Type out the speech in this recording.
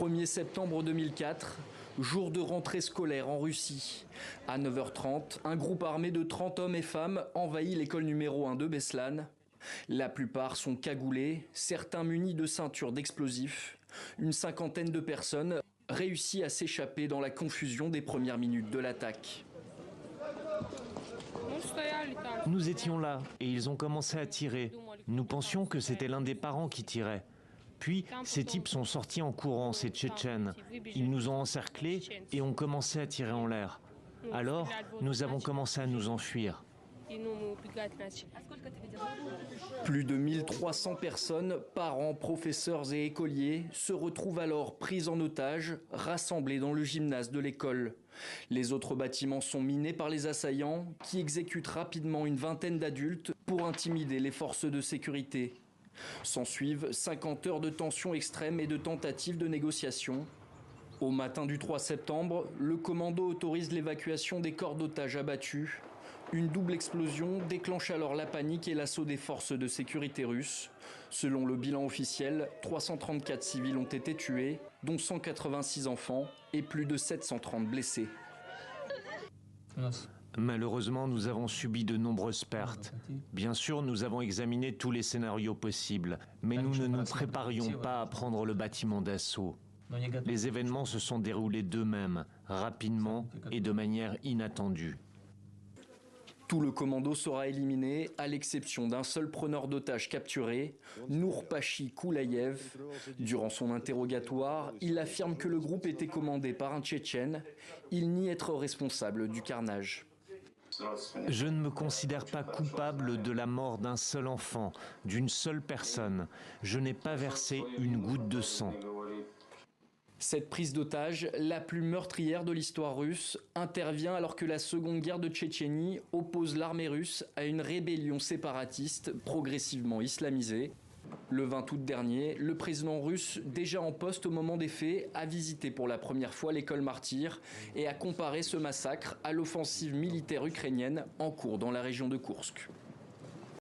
1er septembre 2004, jour de rentrée scolaire en Russie. À 9h30, un groupe armé de 30 hommes et femmes envahit l'école numéro 1 de Beslan. La plupart sont cagoulés, certains munis de ceintures d'explosifs. Une cinquantaine de personnes réussit à s'échapper dans la confusion des premières minutes de l'attaque. Nous étions là et ils ont commencé à tirer. Nous pensions que c'était l'un des parents qui tirait. Puis, ces types sont sortis en courant, ces Tchétchènes. Ils nous ont encerclés et ont commencé à tirer en l'air. Alors, nous avons commencé à nous enfuir. Plus de 1300 personnes, parents, professeurs et écoliers, se retrouvent alors pris en otage, rassemblés dans le gymnase de l'école. Les autres bâtiments sont minés par les assaillants, qui exécutent rapidement une vingtaine d'adultes pour intimider les forces de sécurité. S'ensuivent 50 heures de tension extrême et de tentatives de négociation. Au matin du 3 septembre, le commando autorise l'évacuation des corps d'otages abattus. Une double explosion déclenche alors la panique et l'assaut des forces de sécurité russes. Selon le bilan officiel, 334 civils ont été tués, dont 186 enfants et plus de 730 blessés. Malheureusement, nous avons subi de nombreuses pertes. Bien sûr, nous avons examiné tous les scénarios possibles, mais nous ne nous préparions pas à prendre le bâtiment d'assaut. Les événements se sont déroulés d'eux-mêmes, rapidement et de manière inattendue. Tout le commando sera éliminé, à l'exception d'un seul preneur d'otages capturé, Nourpachi Koulaïev. Durant son interrogatoire, il affirme que le groupe était commandé par un Tchétchène. Il nie être responsable du carnage. Je ne me considère pas coupable de la mort d'un seul enfant, d'une seule personne. Je n'ai pas versé une goutte de sang. Cette prise d'otage, la plus meurtrière de l'histoire russe, intervient alors que la seconde guerre de Tchétchénie oppose l'armée russe à une rébellion séparatiste progressivement islamisée. Le 20 août dernier, le président russe, déjà en poste au moment des faits, a visité pour la première fois l'école Martyr et a comparé ce massacre à l'offensive militaire ukrainienne en cours dans la région de Koursk.